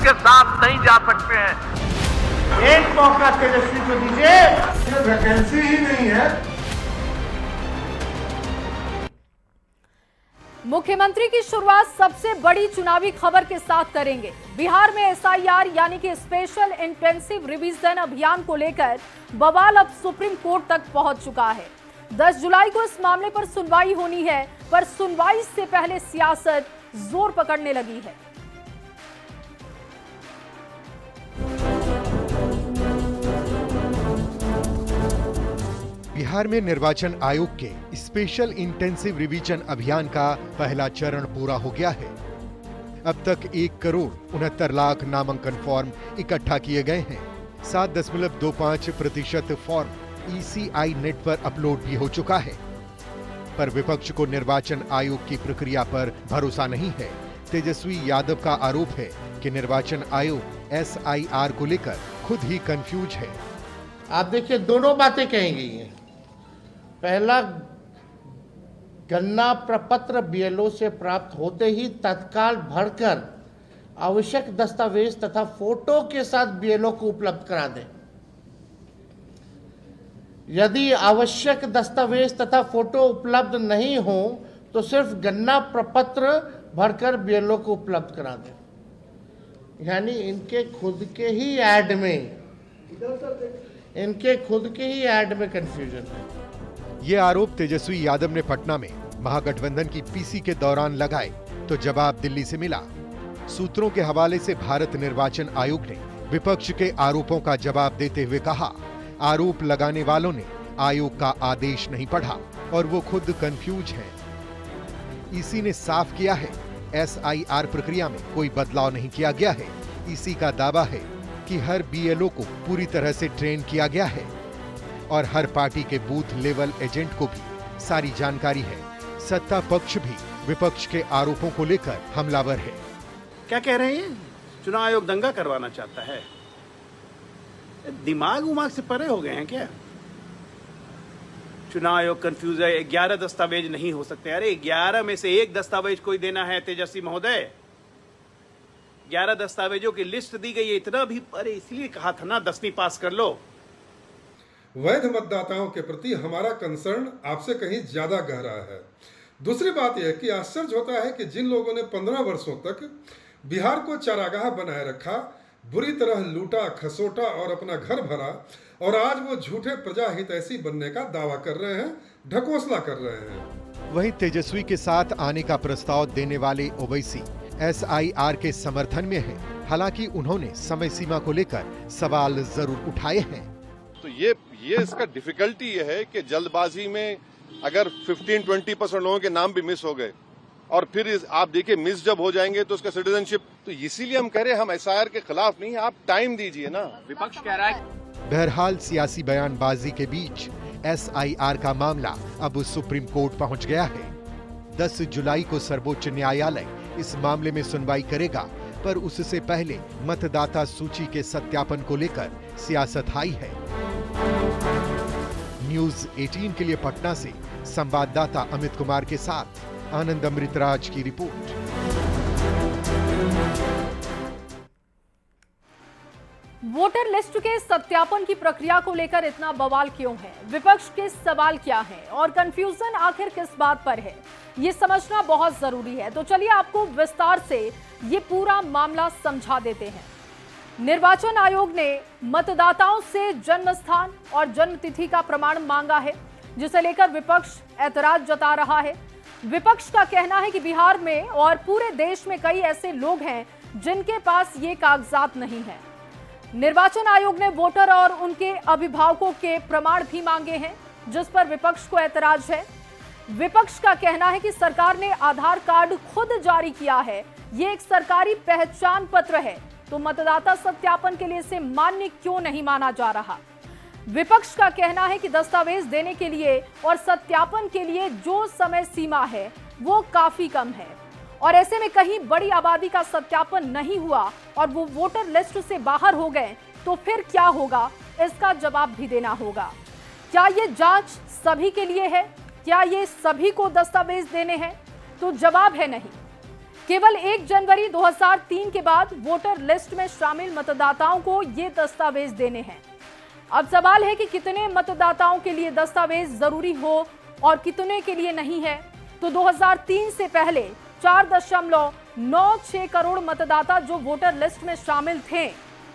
उसके साथ नहीं जा सकते हैं। एक मौका तेजस्वी को दीजिए, वैकेंसी ही नहीं है। मुख्यमंत्री की शुरुआत सबसे बड़ी चुनावी खबर के साथ करेंगे। बिहार में एसआईआर यानी कि स्पेशल इंटेंसिव रिवीजन अभियान को लेकर बवाल अब सुप्रीम कोर्ट तक पहुंच चुका है। 10 जुलाई को इस मामले पर सुनवाई होनी है, पर सुनवाई से पहले सियासत जोर पकड़ने लगी है। बिहार में निर्वाचन आयोग के स्पेशल इंटेंसिव रिवीजन अभियान का पहला चरण पूरा हो गया है। अब तक 1,69,00,000 नामांकन फॉर्म इकट्ठा किए गए हैं। 7.25% फॉर्म ECI नेट पर अपलोड भी हो चुका है। पर विपक्ष को निर्वाचन आयोग की प्रक्रिया पर भरोसा नहीं है। तेजस्वी यादव का आरोप है कि निर्वाचन आयोग SIR को लेकर खुद ही कंफ्यूज है। आप देखिए, दोनों बातें कही गई हैं। पहला, गणना प्रपत्र BLO से प्राप्त होते ही तत्काल भरकर आवश्यक दस्तावेज तथा फोटो के साथ BLO को उपलब्ध करा दें। यदि आवश्यक दस्तावेज तथा फोटो उपलब्ध नहीं हो तो सिर्फ गणना प्रपत्र भरकर BLO को उपलब्ध करा दें। यानी इनके खुद के ही ऐड में कंफ्यूजन है। ये आरोप तेजस्वी यादव ने पटना में महागठबंधन की PC के दौरान लगाए तो जवाब दिल्ली से मिला। सूत्रों के हवाले से भारत निर्वाचन आयोग ने विपक्ष के आरोपों का जवाब देते हुए कहा, आरोप लगाने वालों ने आयोग का आदेश नहीं पढ़ा और वो खुद कंफ्यूज हैं। EC ने साफ किया है, SIR प्रक्रिया में कोई बदलाव नहीं किया गया है। EC का दावा है कि हर BLO को पूरी तरह से ट्रेन किया गया है और हर पार्टी के बूथ लेवल एजेंट को भी सारी जानकारी है। सत्ता पक्ष भी विपक्ष के आरोपों को लेकर हमलावर है। क्या कह रहे हैं? चुनाव आयोग दंगा करवाना चाहता है। दिमाग उमाग से परे हो गए हैं क्या? चुनाव आयोग कंफ्यूज है। 11 दस्तावेज नहीं हो सकते। अरे 11 में से एक दस्तावेज कोई देना है तेजस्वी महोदय। 11 दस्तावेजों की लिस्ट दी गई है। इतना भी, अरे इसलिए कहा था ना 10वीं पास कर लो। वैध मतदाताओं के प्रति हमारा कंसर्न आपसे कहीं ज्यादा गहरा है। दूसरी बात यह कि आश्चर्य होता है कि जिन लोगों ने 15 वर्षों तक बिहार को चारागाह बनाए रखा, बुरी तरह लूटा खसोटा और अपना घर भरा, और आज वो झूठे प्रजाहितैषी बनने का दावा कर रहे हैं, ढकोसला कर रहे हैं। वहीं तेजस्वी के साथ आने का प्रस्ताव देने वाले ओवैसी SIR के समर्थन में है। हालांकि उन्होंने समय सीमा को लेकर सवाल जरूर उठाए हैं। तो ये इसका डिफिकल्टी ये है कि जल्दबाजी में अगर 15-20% लोगों के नाम भी मिस हो गए और फिर आप देखिए मिस जब हो जाएंगे तो उसका सिटीजनशिप, तो इसीलिए हम कह रहे हैं हम SIR के खिलाफ नहीं, आप टाइम दीजिए ना। विपक्ष कह रहा है। बहरहाल सियासी बयानबाजी के बीच SIR का मामला अब सुप्रीम कोर्ट पहुंच गया है। 10 जुलाई को सर्वोच्च न्यायालय इस मामले में सुनवाई करेगा, पर उससे पहले मतदाता सूची के सत्यापन को लेकर सियासत हाई है। न्यूज़ 18 के लिए पटना से संवाददाता अमित कुमार के साथ आनंद अमृतराज की रिपोर्ट। वोटर लिस्ट के सत्यापन की प्रक्रिया को लेकर इतना बवाल क्यों है? विपक्ष के सवाल क्या हैं और कंफ्यूजन आखिर किस बात पर है, ये समझना बहुत जरूरी है। तो चलिए आपको विस्तार से ये पूरा मामला समझा देते हैं। निर्वाचन आयोग ने मतदाताओं से जन्म स्थान और जन्म तिथि का प्रमाण मांगा है, जिसे लेकर विपक्ष ऐतराज जता रहा है। विपक्ष का कहना है कि बिहार में और पूरे देश में कई ऐसे लोग हैं जिनके पास ये कागजात नहीं है। निर्वाचन आयोग ने वोटर और उनके अभिभावकों के प्रमाण भी मांगे हैं, जिस पर विपक्ष को ऐतराज है। विपक्ष का कहना है कि सरकार ने आधार कार्ड खुद जारी किया है, ये एक सरकारी पहचान पत्र है, तो मतदाता सत्यापन के लिए इसे मान्य क्यों नहीं माना जा रहा। विपक्ष का कहना है कि दस्तावेज देने के लिए और सत्यापन के लिए जो समय सीमा है वो काफी कम है, और ऐसे में कहीं बड़ी आबादी का सत्यापन नहीं हुआ और वो वोटर लिस्ट से बाहर हो गए तो फिर क्या होगा, इसका जवाब भी देना होगा। क्या ये जांच सभी के लिए है? क्या ये सभी को दस्तावेज देने हैं? तो जवाब है नहीं। केवल 1 जनवरी 2003 के बाद वोटर लिस्ट में शामिल मतदाताओं को ये दस्तावेज देने हैं। अब सवाल है कि कितने मतदाताओं के लिए दस्तावेज जरूरी हो और कितने के लिए नहीं है। तो 2003 से पहले 4.96 करोड़ मतदाता जो वोटर लिस्ट में शामिल थे,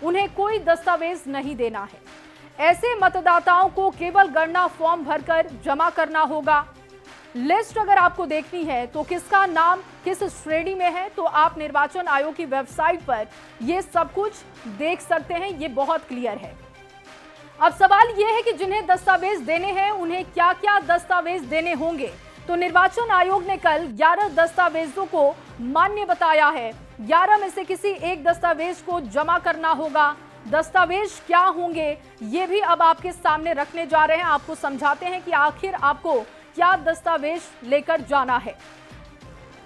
उन्हें कोई दस्तावेज नहीं देना है। ऐसे मतदाताओं को केवल गणना फॉर्म भरकर जमा करना होगा। लिस्ट अगर आपको देखनी है तो किसका नाम किस श्रेणी में है, तो आप निर्वाचन आयोग की वेबसाइट पर यह सब कुछ देख सकते हैं। ये बहुत क्लियर है। अब सवाल यह है कि जिन्हें दस्तावेज देने हैं उन्हें क्या क्या दस्तावेज देने होंगे। तो निर्वाचन आयोग ने कल 11 दस्तावेजों को मान्य बताया है। 11 में से किसी एक दस्तावेज को जमा करना होगा। दस्तावेज क्या होंगे ये भी अब आपके सामने रखने जा रहे हैं। आपको समझाते हैं कि आखिर आपको क्या दस्तावेज लेकर जाना है।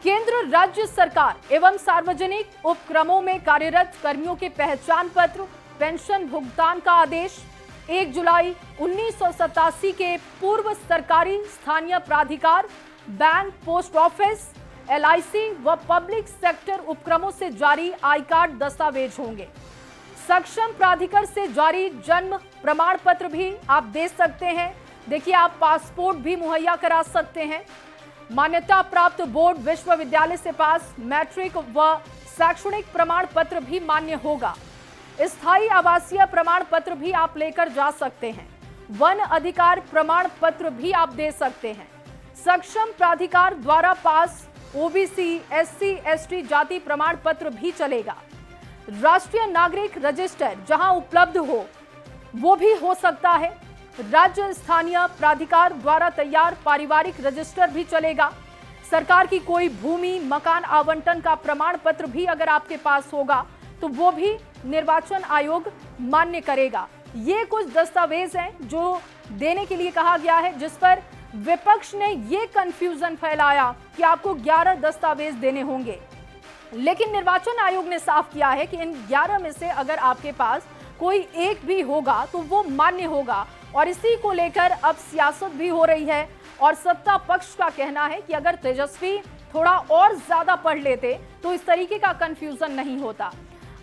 केंद्र राज्य सरकार एवं सार्वजनिक उपक्रमों में कार्यरत कर्मियों के पहचान पत्र, पेंशन भुगतान का आदेश, 1 जुलाई 1987 के पूर्व सरकारी स्थानीय प्राधिकार, बैंक, पोस्ट ऑफिस, LIC व पब्लिक सेक्टर उपक्रमों से जारी आई कार्ड दस्तावेज होंगे। सक्षम प्राधिकार से जारी जन्म प्रमाण पत्र भी आप दे सकते हैं। देखिए, आप पासपोर्ट भी मुहैया करा सकते हैं। मान्यता प्राप्त बोर्ड विश्वविद्यालय से पास मैट्रिक व शैक्षणिक प्रमाण पत्र भी मान्य होगा। स्थायी आवासीय प्रमाण पत्र भी आप लेकर जा सकते हैं। वन अधिकार प्रमाण पत्र भी आप दे सकते हैं। सक्षम प्राधिकार द्वारा पास OBC, SC, ST जाति प्रमाण पत्र भी चलेगा। राष्ट्रीय नागरिक रजिस्टर जहां उपलब्ध हो वो भी हो सकता है। राज्य स्थानीय प्राधिकार द्वारा तैयार पारिवारिक रजिस्टर भी चलेगा। सरकार की कोई भूमि मकान आवंटन का प्रमाण पत्र भी अगर आपके पास होगा तो वो भी निर्वाचन आयोग मान्य करेगा। ये कुछ दस्तावेज हैं जो देने के लिए कहा गया है, जिस पर विपक्ष ने ये कंफ्यूजन फैलाया कि आपको 11 दस्तावेज देने होंगे। लेकिन निर्वाचन आयोग ने साफ किया है कि इन 11 में से अगर आपके पास कोई एक भी होगा तो वो मान्य होगा। और इसी को लेकर अब सियासत भी हो रही है और सत्ता पक्ष का कहना है कि अगर तेजस्वी थोड़ा और ज्यादा पढ़ लेते तो इस तरीके का कंफ्यूजन नहीं होता।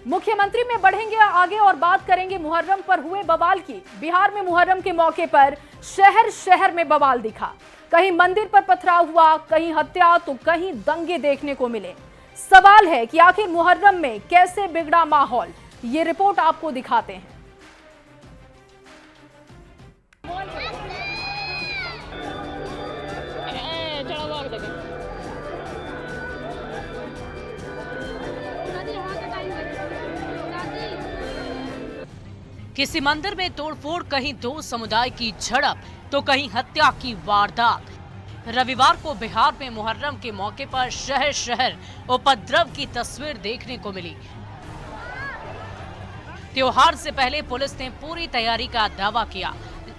मुख्यमंत्री में बढ़ेंगे आगे और बात करेंगे मुहर्रम पर हुए बवाल की। बिहार में मुहर्रम के मौके पर शहर शहर में बवाल दिखा। कहीं मंदिर पर पथराव हुआ, कहीं हत्या तो कहीं दंगे देखने को मिले। सवाल है कि आखिर मुहर्रम में कैसे बिगड़ा माहौल, ये रिपोर्ट आपको दिखाते हैं। किसी मंदिर में तोड़फोड़, कहीं दो समुदाय की झड़प तो कहीं हत्या की वारदात। रविवार को बिहार में मुहर्रम के मौके पर शहर शहर उपद्रव की तस्वीर देखने को मिली। त्योहार से पहले पुलिस ने पूरी तैयारी का दावा किया,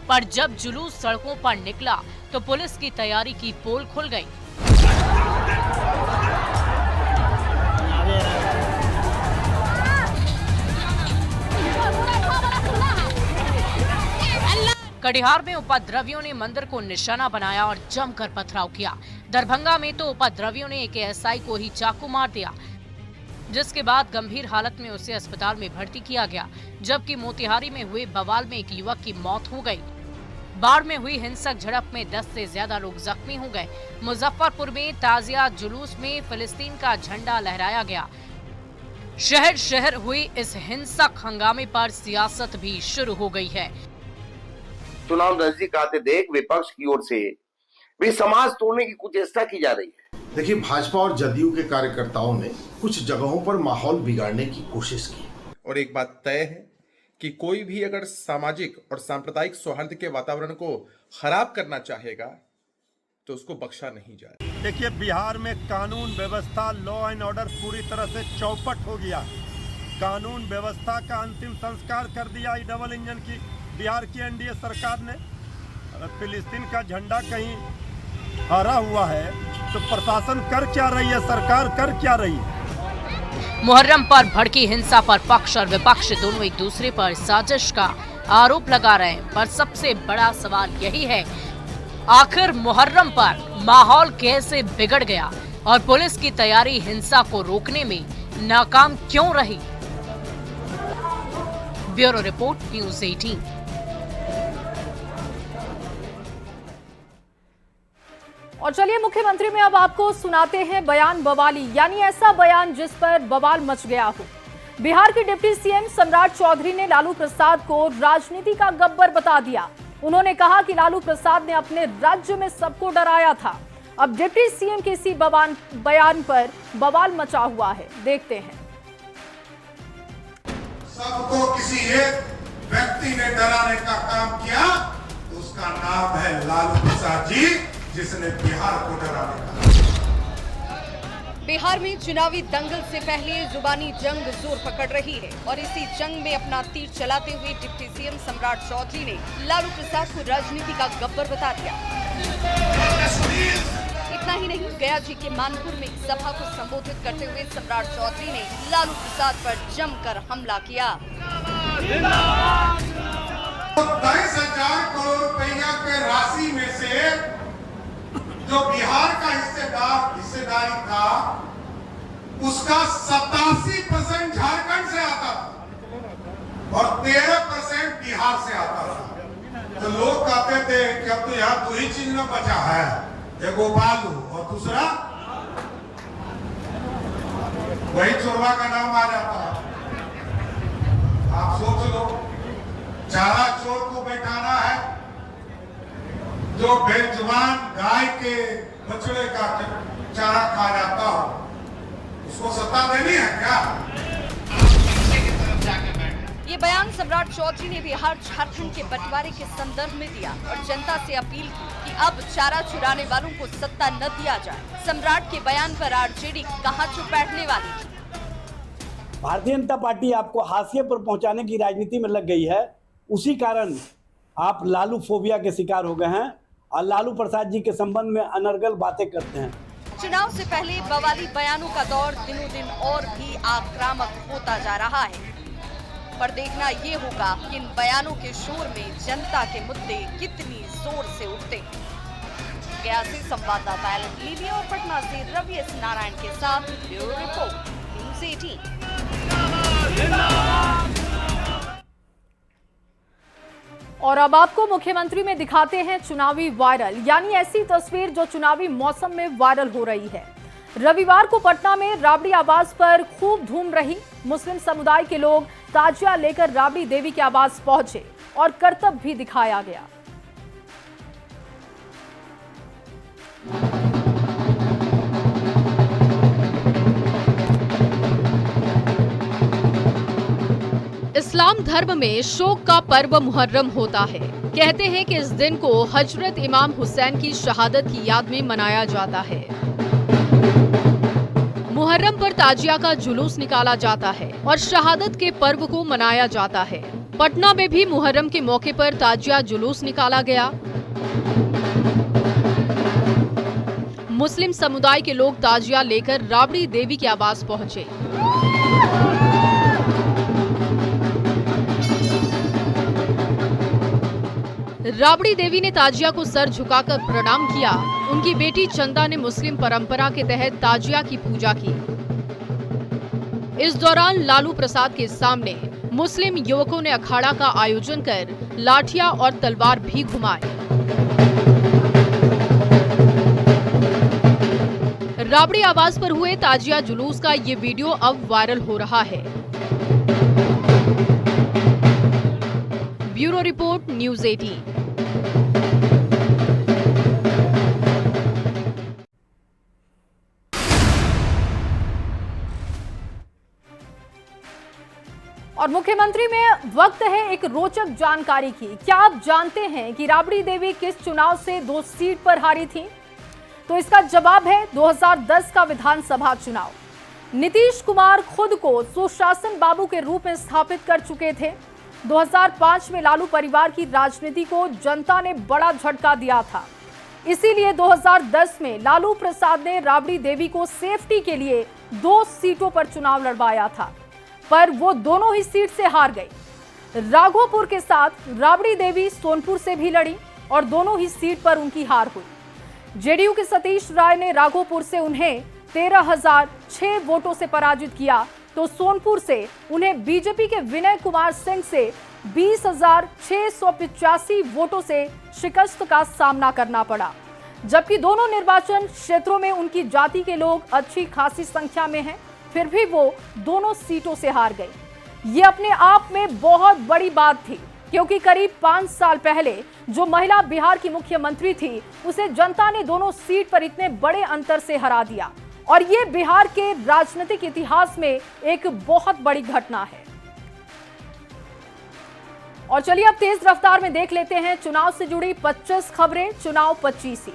पर जब जुलूस सड़कों पर निकला तो पुलिस की तैयारी की पोल खुल गई। कटिहार में उपद्रवियों ने मंदिर को निशाना बनाया और जमकर पथराव किया। दरभंगा में तो उपद्रवियों ने एक ASI को ही चाकू मार दिया, जिसके बाद गंभीर हालत में उसे अस्पताल में भर्ती किया गया। जबकि मोतिहारी में हुए बवाल में एक युवक की मौत हो गई। बाढ़ में हुई हिंसक झड़प में 10 से ज्यादा लोग जख्मी हो गए। मुजफ्फरपुर में ताजिया जुलूस में फिलिस्तीन का झंडा लहराया गया। शहर शहर हुई इस हिंसक हंगामे पर सियासत भी शुरू हो गई है। चुनाव नजदीक आते देख विपक्ष की ओर से भी समाज तोड़ने की कुछ चेष्टा की जा रही है। देखिए, भाजपा और जदयू के कार्यकर्ताओं ने कुछ जगहों पर माहौल बिगाड़ने की कोशिश की। और एक बात तय है कि कोई भी अगर सामाजिक और सांप्रदायिक सौहार्द के वातावरण को खराब करना चाहेगा तो उसको बख्शा नहीं जाए। देखिए, बिहार में कानून व्यवस्था, लॉ एंड ऑर्डर पूरी तरह से चौपट हो गया। कानून व्यवस्था का अंतिम संस्कार कर दिया डबल इंजन की बिहार की NDA सरकार ने। फिलिस्तीन का झंडा कहीं हरा हुआ है तो प्रशासन कर क्या रही है, सरकार कर क्या रही है? मुहर्रम पर भड़की हिंसा पर पक्ष और विपक्ष दोनों एक दूसरे पर साजिश का आरोप लगा रहे हैं, पर सबसे बड़ा सवाल यही है, आखिर मुहर्रम पर माहौल कैसे बिगड़ गया? और पुलिस की तैयारी हिंसा को रोकने में नाकाम क्यों रही? Bureau report, news 18। और चलिए मुख्यमंत्री में अब आपको सुनाते हैं बयान बवाली, यानी ऐसा बयान जिस पर बवाल मच गया हो। बिहार के डिप्टी सीएम सम्राट चौधरी ने लालू प्रसाद को राजनीति का गब्बर बता दिया। उन्होंने कहा कि लालू प्रसाद ने अपने राज्य में सबको डराया था। अब डिप्टी सीएम के इसी बयान पर बवाल मचा हुआ है, देखते हैं। सबको किसी एक व्यक्ति ने डराने का काम किया, तो उसका नाम है लालू प्रसाद जी, जिसने बिहार को डराने का। बिहार में चुनावी दंगल से पहले जुबानी जंग जोर पकड़ रही है और इसी जंग में अपना तीर चलाते हुए डिप्टी सीएम सम्राट चौधरी ने लालू प्रसाद को राजनीति का गब्बर बता दिया। इतना ही नहीं, गया जी के मानपुर में सभा को संबोधित करते हुए सम्राट चौधरी ने लालू प्रसाद पर जमकर हमला किया। 22,000 करोड़ रुपया के राशि में से जो बिहार का हिस्सेदारी था, उसका 87% झारखंड से आता था और 13% बिहार से आता था। तो लोग कहते थे कि अब तो यहाँ 2 ही चीज में बचा है, एगो बालू और दूसरा वही चोरवा का नाम आ जाता है। आप सोच लो, चारा चोर को बैठाना है, जो बेजुबान गाय के बछड़े का चारा खा जाता हो, उसको सत्ता देनी है क्या? ये बयान सम्राट चौधरी ने बिहार झारखंड के बंटवारे के संदर्भ में दिया और जनता से अपील की कि अब चारा चुराने वालों को सत्ता न दिया जाए। सम्राट के बयान पर आरजेडी कहां चुप बैठने वाली थी। भारतीय जनता पार्टी आपको हाशिए पर पहुंचाने की राजनीति में लग गई है, उसी कारण आप लालू फोबिया के शिकार हो गए हैं और लालू प्रसाद जी के संबंध में अनर्गल बातें करते हैं। चुनाव से पहले बवाली बयानों का दौर दिनों दिन और भी आक्रामक होता जा रहा है, पर देखना ये होगा कि इन बयानों के शोर में जनता के मुद्दे कितनी जोर से उठते हैं। गया से संवाददाता एलन लीवी और पटना से रवि एस नारायण के साथ ब्यूरो रिपोर्ट, न्यूज़ 18। और अब आपको मुख्यमंत्री में दिखाते हैं चुनावी वायरल, यानी ऐसी तस्वीर जो चुनावी मौसम में वायरल हो रही है। रविवार को पटना में राबड़ी आवास पर खूब धूम रही। मुस्लिम समुदाय के लोग ताजिया लेकर राबड़ी देवी के आवास पहुंचे और करतब भी दिखाया गया। इस्लाम धर्म में शोक का पर्व मुहर्रम होता है। कहते हैं कि इस दिन को हजरत इमाम हुसैन की शहादत की याद में मनाया जाता है। मुहर्रम पर ताजिया का जुलूस निकाला जाता है और शहादत के पर्व को मनाया जाता है। पटना में भी मुहर्रम के मौके पर ताजिया जुलूस निकाला गया। मुस्लिम समुदाय के लोग ताजिया लेकर राबड़ी देवी के आवास पहुंचे। राबड़ी देवी ने ताजिया को सर झुकाकर प्रणाम किया। उनकी बेटी चंदा ने मुस्लिम परंपरा के तहत ताजिया की पूजा की। इस दौरान लालू प्रसाद के सामने मुस्लिम युवकों ने अखाड़ा का आयोजन कर लाठियां और तलवार भी घुमाए। राबड़ी आवास पर हुए ताजिया जुलूस का ये वीडियो अब वायरल हो रहा है। Bureau report, news 18। और मुख्यमंत्री में वक्त है एक रोचक जानकारी की। क्या आप जानते हैं कि राबड़ी देवी किस चुनाव से 2 सीट पर हारी थी? तो इसका जवाब है 2010 का विधानसभा चुनाव। नीतीश कुमार खुद को सुशासन बाबू के रूप में स्थापित कर चुके थे। 2005 में लालू परिवार की राजनीति को जनता ने बड़ा झटका दिया था। इसीलिए 2010 में लालू प्रसाद ने राबड़ी देवी को सेफ्टी के लिए 2 सीटों पर चुनाव लड़वाया था, पर वो दोनों ही सीट से हार गई। राघोपुर के साथ राबड़ी देवी सोनपुर से भी लड़ी और दोनों ही सीट पर उनकी हार हुई। जेडीयू के सतीश राय ने राघोपुर से उन्हें 13,006 वोटों से पराजित किया, तो सोनपुर से उन्हें बीजेपी के विनय कुमार सिंह से 20,685 वोटों से शिकस्त का सामना करना पड़ा। जबकि दोनों निर्वाचन क्षेत्रों में उनकी जाति के लोग अच्छी खासी संख्या में हैं, फिर भी वो दोनों सीटों से हार गई। ये अपने आप में बहुत बड़ी बात थी, क्योंकि करीब 5 साल पहले जो महिला बिहार की मुख्यमंत्री थी, उसे जनता ने दोनों सीट पर इतने बड़े अंतर से हरा दिया। और ये बिहार के राजनीतिक इतिहास में एक बहुत बड़ी घटना है। और चलिए अब तेज रफ्तार में देख लेते हैं चुनाव से जुड़ी 25 खबरें। चुनाव 25 ही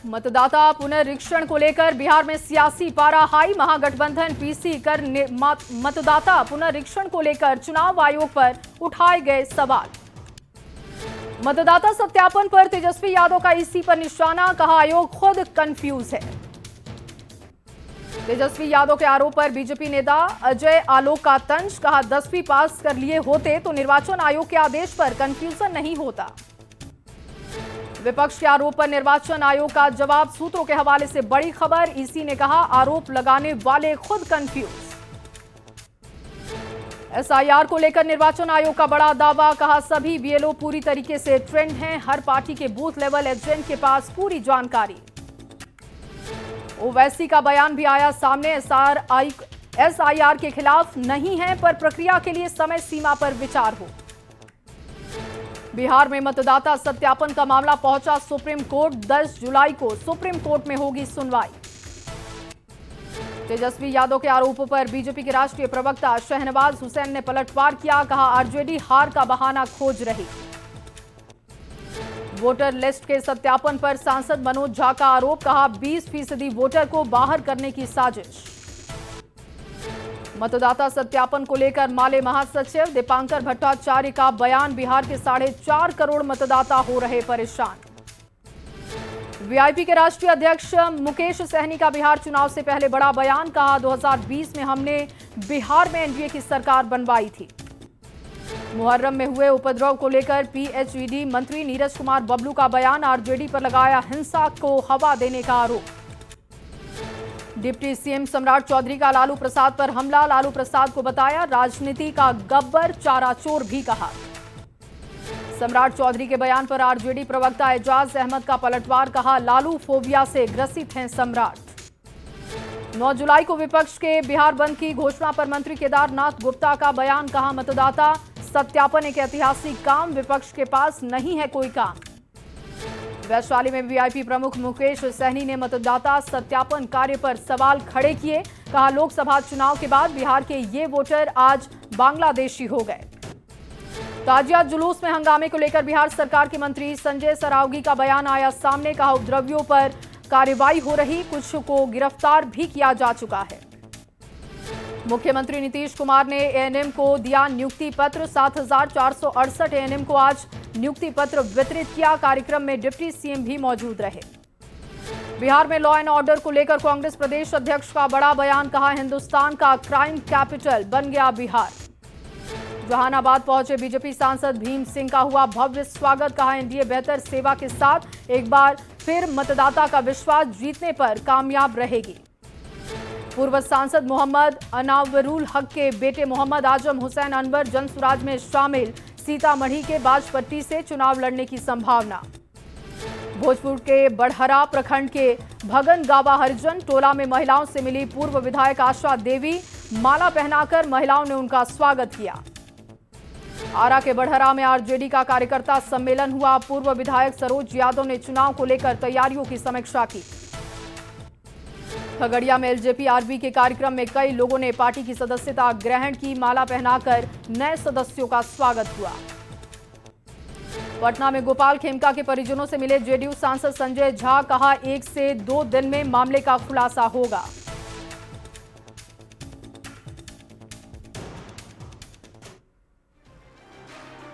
मतदाता पुनरीक्षण को लेकर बिहार में सियासी पारा हाई। महागठबंधन पीसी कर मतदाता पुनरीक्षण को लेकर चुनाव आयोग पर उठाए गए सवाल। मतदाता सत्यापन पर तेजस्वी यादव का ईसी पर निशाना, कहा आयोग खुद कंफ्यूज है। तेजस्वी यादव के आरोप पर बीजेपी नेता अजय आलोक का तंज, कहा 10वीं पास कर लिए होते तो निर्वाचन आयोग के आदेश पर कंफ्यूजन नहीं होता। विपक्ष के आरोप पर निर्वाचन आयोग का जवाब, सूत्रों के हवाले से बड़ी खबर। ईसी ने कहा आरोप लगाने वाले खुद कंफ्यूज। एसआईआर को लेकर निर्वाचन आयोग का बड़ा दावा, कहा सभी बीएलओ पूरी तरीके से ट्रेंड हैं, हर पार्टी के बूथ लेवल एजेंट के पास पूरी जानकारी। ओवैसी का बयान भी आया सामने, एसआईआर के खिलाफ नहीं है, पर प्रक्रिया के लिए समय सीमा पर विचार हो। बिहार में मतदाता सत्यापन का मामला पहुंचा सुप्रीम कोर्ट, 10 जुलाई को सुप्रीम कोर्ट में होगी सुनवाई। तेजस्वी यादव के आरोपों पर बीजेपी के राष्ट्रीय प्रवक्ता शहनवाज हुसैन ने पलटवार किया, कहा आरजेडी हार का बहाना खोज रही। वोटर लिस्ट के सत्यापन पर सांसद मनोज झा का आरोप, कहा 20% वोटर को बाहर करने की साजिश। मतदाता सत्यापन को लेकर माले महासचिव दीपांकर भट्टाचार्य का बयान, बिहार के 4.5 करोड़ मतदाता हो रहे परेशान। वीआईपी के राष्ट्रीय अध्यक्ष मुकेश सहनी का बिहार चुनाव से पहले बड़ा बयान, कहा 2020 में हमने बिहार में एनडीए की सरकार बनवाई थी। मुहर्रम में हुए उपद्रव को लेकर पीएचईडी मंत्री नीरज कुमार बबलू का बयान, आरजेडी पर लगाया हिंसा को हवा देने का आरोप। डिप्टी सीएम सम्राट चौधरी का लालू प्रसाद पर हमला, लालू प्रसाद को बताया राजनीति का गब्बर, चाराचोर भी कहा। सम्राट चौधरी के बयान पर आरजेडी प्रवक्ता एजाज अहमद का पलटवार, कहा लालू फोबिया से ग्रसित हैं सम्राट। 9 जुलाई को विपक्ष के बिहार बंद की घोषणा पर मंत्री केदारनाथ गुप्ता का बयान, कहा मतदाता सत्यापन एक ऐतिहासिक काम, विपक्ष के पास नहीं है कोई काम। वैशाली में वीआईपी प्रमुख मुकेश सहनी ने मतदाता सत्यापन कार्य पर सवाल खड़े किए, कहा लोकसभा चुनाव के बाद बिहार के ये वोटर आज बांग्लादेशी हो गए। ताजिया जुलूस में हंगामे को लेकर बिहार सरकार के मंत्री संजय सरावगी का बयान आया सामने, कहा उपद्रवियों पर कार्रवाई हो रही, कुछ को गिरफ्तार भी किया जा चुका है। मुख्यमंत्री नीतीश कुमार ने एएनएम को दिया नियुक्ति पत्र, 7,468 एएनएम को आज नियुक्ति पत्र वितरित किया। कार्यक्रम में डिप्टी सीएम भी मौजूद रहे। बिहार में लॉ एंड ऑर्डर को लेकर कांग्रेस प्रदेश अध्यक्ष का बड़ा बयान, कहा हिंदुस्तान का क्राइम कैपिटल बन गया बिहार। जहानाबाद पहुंचे बीजेपी सांसद भीम सिंह का हुआ भव्य स्वागत, कहा एनडीए बेहतर सेवा के साथ एक बार फिर मतदाता का विश्वास जीतने पर कामयाब रहेगी। पूर्व सांसद मोहम्मद अनावरुल हक के बेटे मोहम्मद आजम हुसैन अनवर जनसुराज में शामिल, सीतामढ़ी के बाजपट्टी से चुनाव लड़ने की संभावना। भोजपुर के बड़हरा प्रखंड के भगन गावा हरिजन टोला में महिलाओं से मिली पूर्व विधायक आशा देवी, माला पहनाकर महिलाओं ने उनका स्वागत किया। आरा के बड़हरा में आरजेडी का कार्यकर्ता सम्मेलन हुआ, पूर्व विधायक सरोज यादव ने चुनाव को लेकर तैयारियों की समीक्षा की। खगड़िया में एलजेपी आरबी के कार्यक्रम में कई लोगों ने पार्टी की सदस्यता ग्रहण की, माला पहनाकर नए सदस्यों का स्वागत हुआ। पटना में गोपाल खेमका के परिजनों से मिले जेडीयू सांसद संजय झा, कहा 1 से 2 दिन में मामले का खुलासा होगा।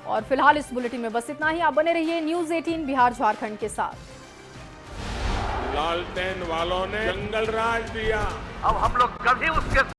और फिलहाल इस बुलेटिन में बस इतना ही। आप बने रहिए न्यूज़ 18 बिहार झारखंड के साथ। लालटेन वालों ने जंगल राज दिया, अब हम लोग कभी उसके